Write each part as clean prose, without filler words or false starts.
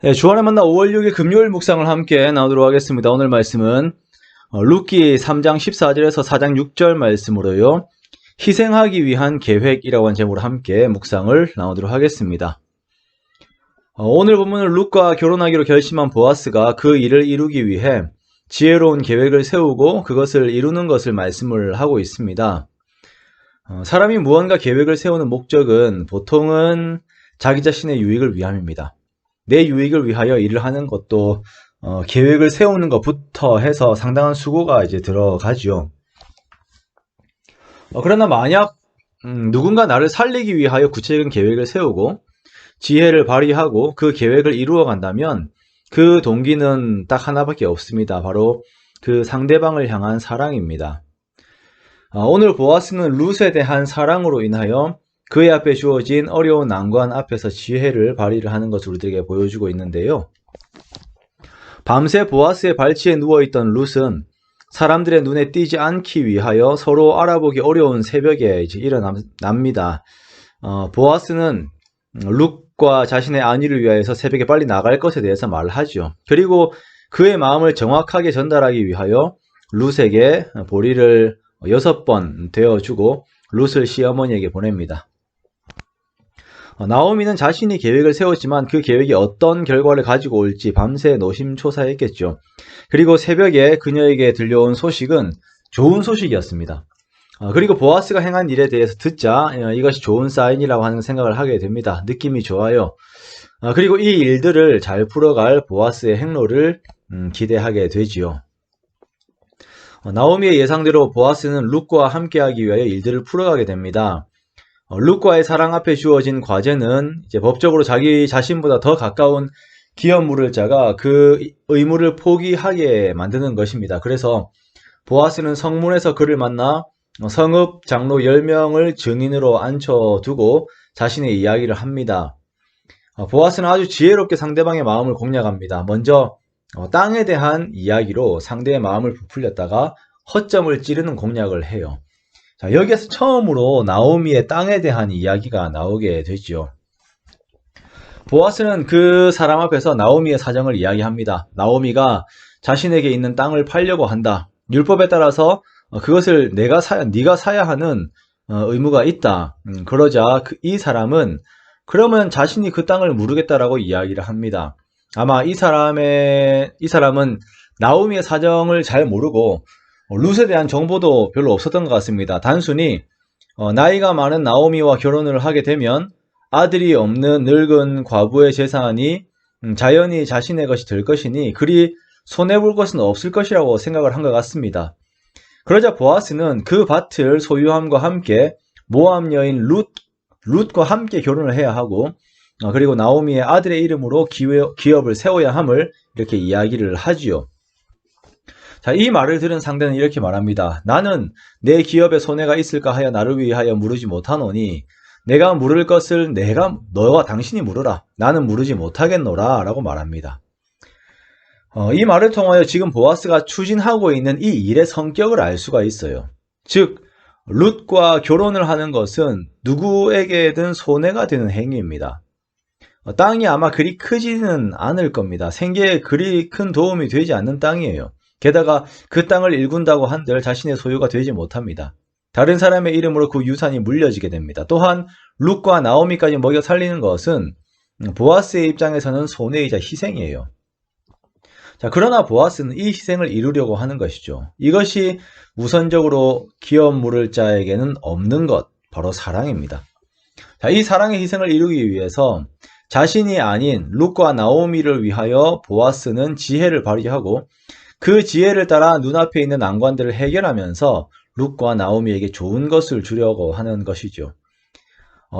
네, 주안의 만나 5월 6일 금요일 묵상을 함께 나누도록 하겠습니다. 오늘 말씀은 룻기 3장 14절에서 4장 6절 말씀으로요. 희생하기 위한 계획이라고 한 제목으로 함께 묵상을 나누도록 하겠습니다. 오늘 본문은 룻과 결혼하기로 결심한 보아스가 그 일을 이루기 위해 지혜로운 계획을 세우고 그것을 이루는 것을 말씀을 하고 있습니다. 사람이 무언가 계획을 세우는 목적은 보통은 자기 자신의 유익을 위함입니다. 내 유익을 위하여 일을 하는 것도 계획을 세우는 것부터 해서 상당한 수고가 이제 들어가죠. 그러나 만약 누군가 나를 살리기 위하여 구체적인 계획을 세우고 지혜를 발휘하고 그 계획을 이루어 간다면 그 동기는 딱 하나밖에 없습니다. 바로 그 상대방을 향한 사랑입니다. 오늘 보아스는 룻에 대한 사랑으로 인하여 그의 앞에 주어진 어려운 난관 앞에서 지혜를 발휘를 하는 것을 우리들에게 보여주고 있는데요. 밤새 보아스의 발치에 누워있던 룻은 사람들의 눈에 띄지 않기 위하여 서로 알아보기 어려운 새벽에 이제 일어납니다. 보아스는 룻과 자신의 안위를 위하여서 새벽에 빨리 나갈 것에 대해서 말하죠. 그리고 그의 마음을 정확하게 전달하기 위하여 룻에게 보리를 6번 되어주고 룻을 시어머니에게 보냅니다. 나오미는 자신이 계획을 세웠지만 그 계획이 어떤 결과를 가지고 올지 밤새 노심초사했겠죠. 그리고 새벽에 그녀에게 들려온 소식은 좋은 소식이었습니다. 그리고 보아스가 행한 일에 대해서 듣자 이것이 좋은 사인이라고 하는 생각을 하게 됩니다. 느낌이 좋아요. 그리고 이 일들을 잘 풀어갈 보아스의 행로를 기대하게 되지요. 나오미의 예상대로 보아스는 룻과 함께하기 위하여 일들을 풀어가게 됩니다. 룻과의 사랑 앞에 주어진 과제는 이제 법적으로 자기 자신보다 더 가까운 기업 물을 자가 그 의무를 포기하게 만드는 것입니다. 그래서 보아스는 성문에서 그를 만나 성읍 장로 10명을 증인으로 앉혀두고 자신의 이야기를 합니다. 보아스는 아주 지혜롭게 상대방의 마음을 공략합니다. 먼저 땅에 대한 이야기로 상대의 마음을 부풀렸다가 허점을 찌르는 공략을 해요. 자, 여기에서 처음으로 나오미의 땅에 대한 이야기가 나오게 되죠. 보아스는 그 사람 앞에서 나오미의 사정을 이야기합니다. 나오미가 자신에게 있는 땅을 팔려고 한다. 율법에 따라서 그것을 네가 사야 하는 의무가 있다. 그러자 이 사람은 그러면 자신이 그 땅을 모르겠다라고 이야기를 합니다. 아마 이 사람은 나오미의 사정을 잘 모르고 룻에 대한 정보도 별로 없었던 것 같습니다. 단순히 나이가 많은 나오미와 결혼을 하게 되면 아들이 없는 늙은 과부의 재산이 자연히 자신의 것이 될 것이니 그리 손해볼 것은 없을 것이라고 생각을 한 것 같습니다. 그러자 보아스는 그 밭을 소유함과 함께 모압 여인 룻과 함께 결혼을 해야 하고 그리고 나오미의 아들의 이름으로 기업을 세워야 함을 이렇게 이야기를 하지요. 자, 이 말을 들은 상대는 이렇게 말합니다. 나는 내 기업에 손해가 있을까 하여 나를 위하여 물으지 못하노니 내가 물을 것을 너와 당신이 물으라. 나는 물으지 못하겠노라 라고 말합니다. 이 말을 통하여 지금 보아스가 추진하고 있는 이 일의 성격을 알 수가 있어요. 즉 룻과 결혼을 하는 것은 누구에게든 손해가 되는 행위입니다. 땅이 아마 그리 크지는 않을 겁니다. 생계에 그리 큰 도움이 되지 않는 땅이에요. 게다가 그 땅을 일군다고 한들 자신의 소유가 되지 못합니다. 다른 사람의 이름으로 그 유산이 물려지게 됩니다. 또한 룻과 나오미까지 먹여 살리는 것은 보아스의 입장에서는 손해이자 희생이에요. 자, 그러나 보아스는 이 희생을 이루려고 하는 것이죠. 이것이 우선적으로 기업 물을 자에게는 없는 것, 바로 사랑입니다. 자, 이 사랑의 희생을 이루기 위해서 자신이 아닌 룻과 나오미를 위하여 보아스는 지혜를 발휘하고 그 지혜를 따라 눈앞에 있는 난관들을 해결하면서 룻과 나오미에게 좋은 것을 주려고 하는 것이죠.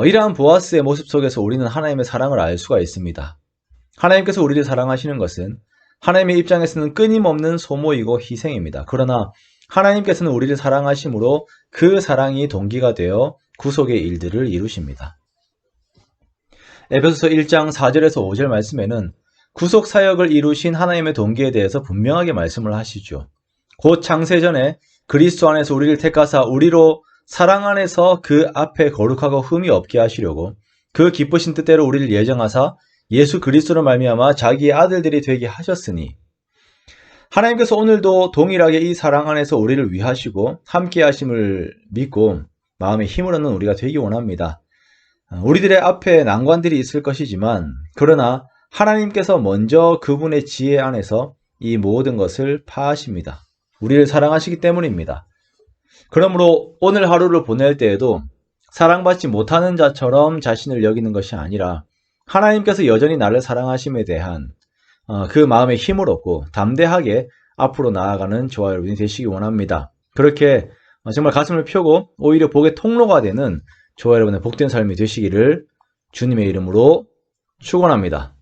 이러한 보아스의 모습 속에서 우리는 하나님의 사랑을 알 수가 있습니다. 하나님께서 우리를 사랑하시는 것은 하나님의 입장에서는 끊임없는 소모이고 희생입니다. 그러나 하나님께서는 우리를 사랑하심으로 그 사랑이 동기가 되어 구속의 일들을 이루십니다. 에베소서 1장 4절에서 5절 말씀에는 구속 사역을 이루신 하나님의 동기에 대해서 분명하게 말씀을 하시죠. 곧 창세전에 그리스도 안에서 우리를 택하사 우리로 사랑 안에서 그 앞에 거룩하고 흠이 없게 하시려고 그 기쁘신 뜻대로 우리를 예정하사 예수 그리스도로 말미암아 자기의 아들들이 되게 하셨으니 하나님께서 오늘도 동일하게 이 사랑 안에서 우리를 위하시고 함께 하심을 믿고 마음의 힘을 얻는 우리가 되기 원합니다. 우리들의 앞에 난관들이 있을 것이지만 그러나 하나님께서 먼저 그분의 지혜 안에서 이 모든 것을 파하십니다. 우리를 사랑하시기 때문입니다. 그러므로 오늘 하루를 보낼 때에도 사랑받지 못하는 자처럼 자신을 여기는 것이 아니라 하나님께서 여전히 나를 사랑하심에 대한 그 마음의 힘을 얻고 담대하게 앞으로 나아가는 저와 여러분이 되시기 원합니다. 그렇게 정말 가슴을 펴고 오히려 복의 통로가 되는 저와 여러분의 복된 삶이 되시기를 주님의 이름으로 축원합니다.